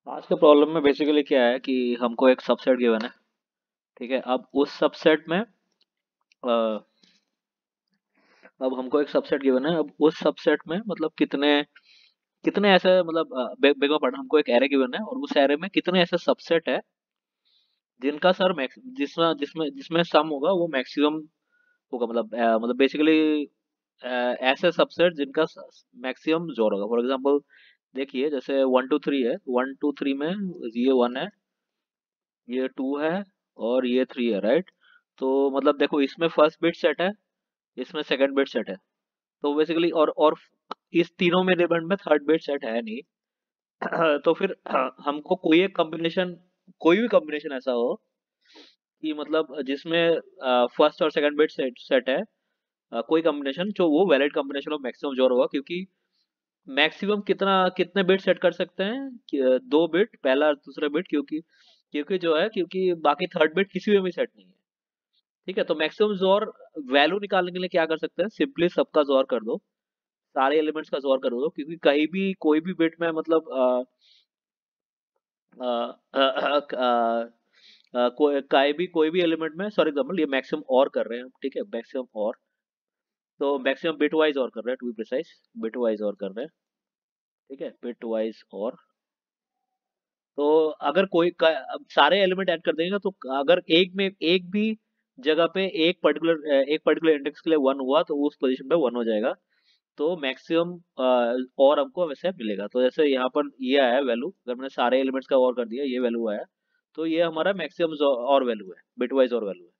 आज के प्रॉब्लम में बेसिकली क्या है कि हमको एक सबसेट गिवन है। ठीक है, अब उस सबसेट में अब हमको एक सबसेट गिवन है। अब उस सबसेट में मतलब कितने कितने ऐसे मतलब बेगवा पढ़ना, हमको एक एरे गिवन है और उस एरे में कितने ऐसे सबसेट है जिनका सर मैक्स जिसमें जिसमें जिसमें सम होगा वो मैक्सिमम होगा। मतलब बेसिकली ऐसे सबसेट जिनका मैक्सिमम जोड़ होगा। फॉर एग्जांपल देखिए, जैसे 1 2 3 है, 1 2 3 में ये 1 है, ये 2 है और ये 3 है, राइट। तो मतलब देखो, इसमें फर्स्ट बिट सेट है, इसमें सेकंड बिट सेट है। तो बेसिकली और इस तीनों में एलिमेंट में थर्ड बिट सेट है नहीं। तो फिर हमको कोई एक कॉम्बिनेशन, कोई भी कॉम्बिनेशन ऐसा हो कि मतलब जिसमें फर्स्ट और सेकंड बिट सेट सेट है, कोई कॉम्बिनेशन जो वो वैलिड कॉम्बिनेशन ऑफ मैक्सिमम जोड़ होगा। क्योंकि मैक्सिमम कितना कितने बिट सेट कर सकते हैं दो बिट, पहला और दूसरा बिट। क्योंकि क्योंकि जो है क्योंकि बाकी थर्ड बिट किसी में भी सेट नहीं है। ठीक है, तो मैक्सिमम जोर वैल्यू निकालने के लिए क्या कर सकते हैं, सिंपली सबका जोर कर दो, सारे एलिमेंट्स का जोर कर दो। क्योंकि कहीं भी कोई भी बिट में मतलब अ, अ, कोई भी एलिमेंट में, फॉर एग्जांपल ये मैक्सिमम और कर रहे हैं हम, ठीक है, मैक्सिमम और, तो मैक्सिमम बिट वाइज और कर रहे हैं, to be precise bit wise और कर रहे हैं। ठीक है, बिट वाइज और। तो अगर अब सारे एलिमेंट ऐड कर देंगे तो अगर एक भी जगह पे एक पर्टिकुलर इंडेक्स के लिए 1 हुआ तो उस पोजीशन पे 1 हो जाएगा। तो मैक्सिमम और हमको वैसे मिलेगा। तो जैसे यहाँ पर ये आया वैल्यू, अगर मैंने सारे एलिमेंट्स का और कर दिया, ये वैल्यू आया, तो ये हमारा मैक्सिमम और वैल्यू है, बिटवाइज और वैल्यू है।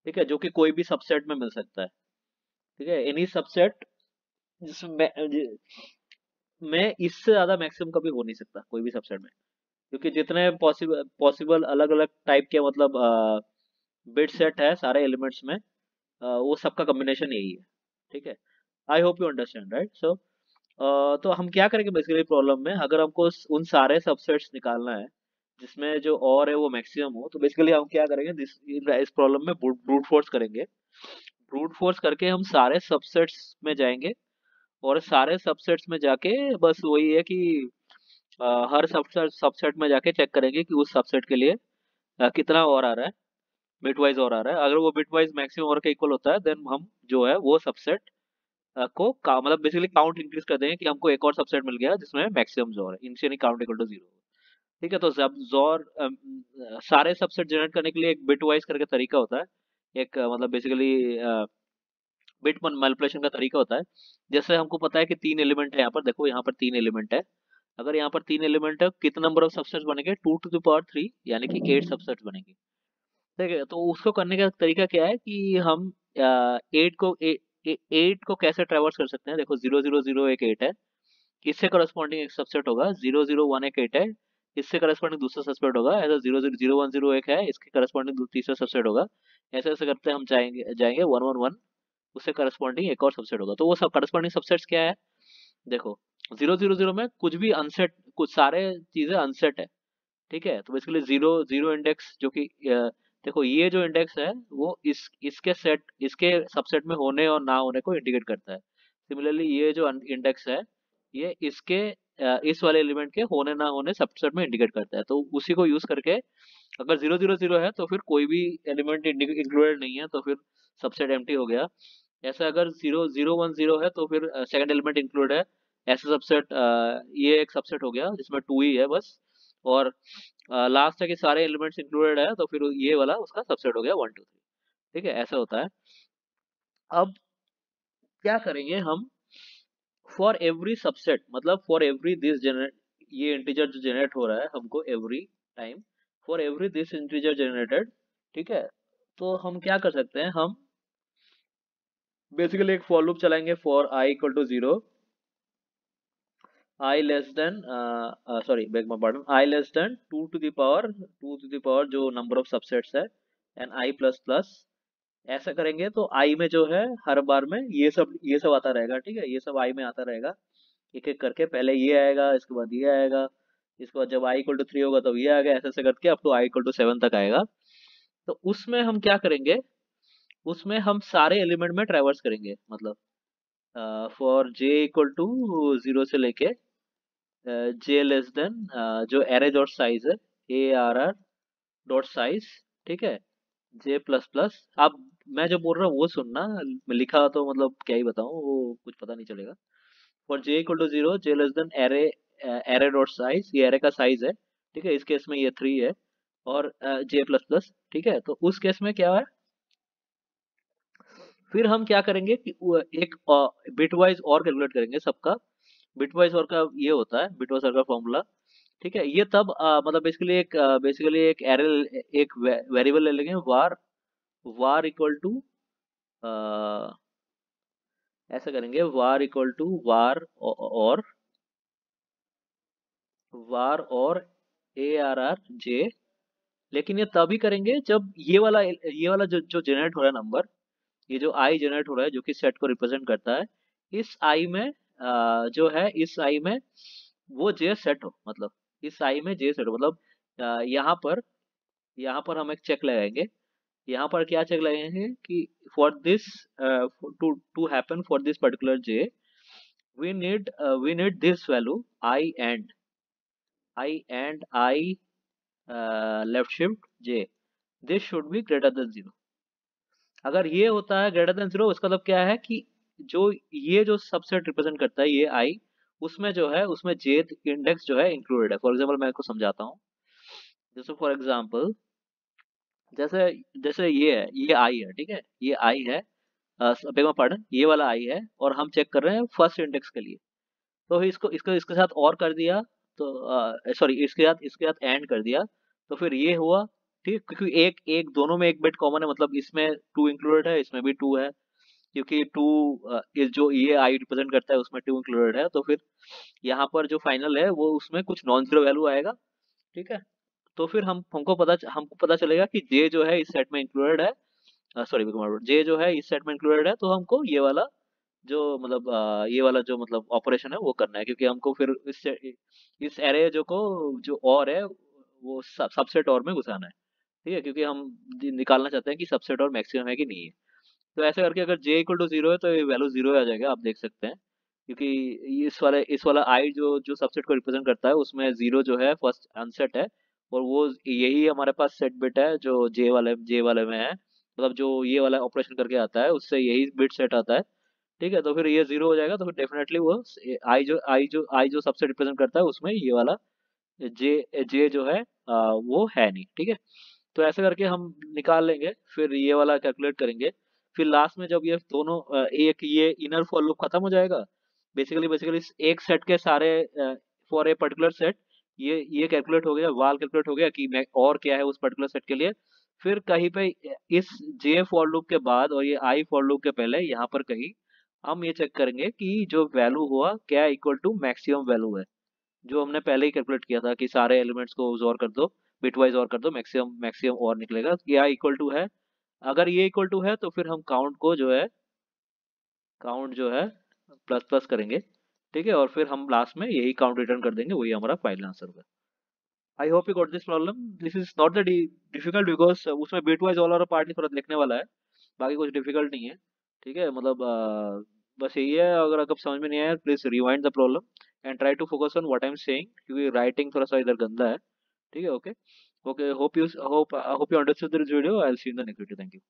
ठीक है, जो कि कोई भी सबसेट में मिल सकता है। ठीक है, एनी सबसेट जिसमें में इससे ज्यादा मैक्सिमम कभी हो नहीं सकता कोई भी सबसेट में। क्योंकि जितने पॉसिबल पॉसिबल अलग अलग टाइप के मतलब बिट सेट है सारे एलिमेंट्स में, वो सबका कॉम्बिनेशन यही है। ठीक है, I hope you understand, right. So तो हम क्या करेंगे बेसिकली प्रॉब्लम में, अगर हमको उन सारे सबसेट्स निकालना है जिसमें जो और है वो मैक्सिमम हो, तो बेसिकली हम क्या करेंगे, इस प्रॉब्लम में ब्रूट फोर्स करेंगे। ब्रूट फोर्स करके हम सारे सबसेट्स में जाएंगे और सारे सबसेट्स में जाके बस वही है कि हर सबसेट सबसेट में जाके चेक करेंगे कि उस सबसेट के लिए कितना और आ रहा है, बिटवाइज और आ रहा है। अगर वो बिटवाइज मैक्सिमम और के इक्वल होता है देन हम जो है वो सबसेट मतलब बेसिकली काउंट इंक्रीज कर देंगे कि हमको एक और सबसेट मिल गया जिसमें मैक्सिमम जोर है, इनिशियली काउंट इक्वल टू 0। ठीक है, तो जब जोर सारे सबसेट जनरेट करने के लिए एक बिट वाइज करके तरीका होता है। एक मतलब बेसिकली बिट मैनिपुलेशन का तरीका होता है। जैसे हमको पता है कि 3 एलिमेंट है यहाँ पर, देखो यहाँ पर 3 एलिमेंट है। अगर यहाँ पर 3 एलिमेंट है, कितना नंबर ऑफ सबसेट्स बनेंगे, 2 to the power 3, यानी कि 8 सबसेट्स बनेंगे। ठीक है, तो उसको करने का तरीका क्या है कि हम 8 को कैसे ट्रेवर्स कर सकते हैं। देखो 0 0 0 एक 8 है, इससे करस्पॉन्डिंग एक सबसेट होगा। 0 0 1 एक 8 है, इससे करस्पॉन्डिंग दूसरा सबसेट होगा। ऐसा 0 0 0 1 0 एक है, इसके करस्पॉन्डिंग तीसरा सबसेट होगा। ऐसे ऐसे करते हम जाएंगे जाएंगे 1 1 1, उससे करस्पॉन्डिंग एक और सबसेट होगा। तो वो सब करस्पॉन्डिंग सबसेट्स क्या है, देखो 0 0 0 में कुछ भी अनसेट, कुछ सारे चीजें अनसेट है। ठीक है, तो बेसिकली जीरो जीरो इंडेक्स जो कि देखो ये जो इंडेक्स है वो इसके सबसेट में होने और ना होने को इंडिकेट करता है। सिमिलरली ये जो इंडेक्स है, ये इस वाले एलिमेंट के होने ना होने सबसेट में इंडिकेट करता है। तो उसी को यूज करके अगर 0 0 0 है तो फिर कोई भी एलिमेंट इंक्लूडेड नहीं है, तो फिर सबसेट एम्प्टी हो गया। ऐसा अगर 0 0 1 0 है तो फिर सेकंड एलिमेंट इंक्लूड है। ऐसा सबसेट ये एक सबसेट हो गया जिसमें 2 ही है बस। और लास्ट है कि सारे एलिमेंट्स इंक्लूडेड है, तो फिर ये वाला उसका सबसेट हो गया 1 2 3। ठीक है, ऐसा होता है। अब क्या करेंगे हम, फॉर एवरी सबसेट, मतलब फॉर एवरी दिस जनरेट, ये इंटीजर जो जनरेट हो रहा है हमको every time, for every this integer generated. ठीक है, तो हम क्या कर सकते हैं, हम बेसिकली एक फॉर लूप चलाएंगे for i equal to 0, i less than sorry beg my pardon, i less than 2 to the power जो नंबर ऑफ सबसेट्स है, एंड आई प्लस प्लस। ऐसा करेंगे तो आई में जो है हर बार में ये सब आता रहेगा। ठीक है, ये सब आई में आता रहेगा, एक एक करके पहले ये आएगा, इसके बाद ये आएगा, इसके बाद जब आई इक्वल टू 3 होगा तब ये आएगा, ऐसे ऐसे करके up to i equal to 7 तक आएगा। तो उसमें हम क्या करेंगे, उसमें हम सारे एलिमेंट में ट्रैवर्स करेंगे। मतलब फॉर जे इक्वल टू 0 से लेके जे लेस देन जो एरे डॉट साइज है, A R R dot size, ठीक है, जे प्लस प्लस। आप मैं जो बोल रहा हूँ वो सुनना, लिखा तो मतलब क्या ही बताऊँ, वो कुछ पता नहीं चलेगा। For j equal to zero, j less than array, array dot size, ये एरे का साइज है, ठीक है, इस केस में ये 3 है, और जे प्लस प्लस, ठीक है। तो उस केस में क्या है, फिर हम क्या करेंगे कि एक बिटवाइज और कैलकुलेट करेंगे सबका। बिटवाइज और का ये होता है बिटवाइज और का फॉर्मूला, ठीक है। ये तब मतलब बेसिकली एक एरे, एक वेरिएबल ले लेंगे, वार, वार इक्वल टू, ऐसा करेंगे, वार इक्वल टू वार और वार और ए आर आर जे। लेकिन ये तभी करेंगे जब ये वाला जो जो जनरेट हो रहा है नंबर, ये जो आई जनरेट हो रहा है जो कि सेट को रिप्रेजेंट करता है, इस आई में जो है, इस आई में वो जे सेट हो, मतलब इस आई में जे सेट हो, मतलब यहाँ पर हम एक चेक लगाएंगे। यहाँ पर क्या चेक लगाएंगे कि for this, to to happen for this particular j, we need this value i left shift j, this should be greater than zero. अगर ये होता है ग्रेटर देन जीरो, उसका मतलब क्या है कि जो ये जो सबसेट रिप्रेजेंट करता है, ये आई, उसमें जो है उसमें जे इंडेक्स जो है इंक्लूडेड है। फॉर एग्जांपल मैं आपको समझाता हूँ। जैसे फॉर एग्जांपल, जैसे जैसे ये आई है, ठीक है, ये आई है, बेग में pardon, ये वाला आई है, और हम चेक कर रहे हैं फर्स्ट इंडेक्स के लिए। तो इसको इसको इसके साथ और कर दिया, तो सॉरी, इसके साथ एंड कर दिया, तो फिर ये हुआ, ठीक, क्योंकि एक एक दोनों में एक बिट कॉमन है, मतलब इसमें टू इंक्लूडेड है, इसमें भी टू है, क्योंकि टू इस जो ये आई रिप्रेजेंट करता है उसमें टू इंक्लूडेड है, तो फिर यहाँ पर जो फाइनल है वो उसमें कुछ नॉन जीरो वैल्यू आएगा, ठीक है। तो फिर हमको पता चलेगा कि जे जो है इस सेट में इंक्लूडेड है, सॉरी, जे जो है इस सेट में इंक्लूडेड है, तो हमको ये वाला जो मतलब ये वाला जो मतलब ऑपरेशन है वो करना है, क्योंकि हमको फिर इस एरे जो को जो और है वो सबसेट और में घुसाना है, ठीक है, क्योंकि हम निकालना चाहते हैं कि सबसेट और मैक्सिमम है कि नहीं है। तो ऐसे करके अगर जे इक्वल टू जीरो है तो ये वैल्यू जीरो आ जाएगा, आप देख सकते हैं, क्योंकि इस वाला आई जो जो सबसेट को रिप्रेजेंट करता है उसमें जीरो जो है फर्स्ट अनसेट है, और वो यही हमारे पास सेट बिट है जो जे वाले में है, मतलब जो ये वाला ऑपरेशन करके आता है उससे यही बिट सेट आता है, ठीक है। तो फिर ये जीरो हो जाएगा, तो फिर डेफिनेटली वो आई जो सबसे रिप्रेजेंट करता है उसमें ये वाला जे जो है वो है नहीं, ठीक है। तो ऐसे करके हम निकाल लेंगे, फिर ये वाला कैलकुलेट करेंगे। फिर लास्ट में जब ये दोनों एक ये इनर फॉर लूप खत्म हो जाएगा, बेसिकली एक सेट के सारे, फॉर ए पर्टिकुलर सेट, ये कैलकुलेट हो गया, वाल कैलकुलेट हो गया कि मैं और क्या है उस पर्टिकुलर सेट के लिए। फिर कहीं पे इस जे फॉर लूप के बाद और ये आई फॉर लूप के पहले यहाँ पर कहीं हम ये चेक करेंगे कि जो वैल्यू हुआ क्या इक्वल टू मैक्सिमम वैल्यू है, जो हमने पहले ही कैलकुलेट किया था कि सारे एलिमेंट्स को और कर दो, बिटवाइज और कर दो, मैक्सिमम मैक्सिमम और निकलेगा, या इक्वल टू है। अगर ये इक्वल टू है तो फिर हम काउंट जो है प्लस प्लस करेंगे, ठीक है, और फिर हम लास्ट में यही काउंट रिटर्न कर देंगे, वही हमारा फाइनल आंसर होगा। आई hope you got this problem, this is not the difficult, because उसमें बिटवाइज ऑल और पार्ट थोड़ा देखने वाला है, बाकी कुछ डिफिकल्ट नहीं है, ठीक है। मतलब बस यही है, अगर आपको समझ में नहीं आया please rewind the problem and try to focus on what I am saying, क्योंकि राइटिंग थोड़ा सा इधर गंदा है, ठीक है। Okay, okay, hope you understood this video, I will see you in the next video, thank you.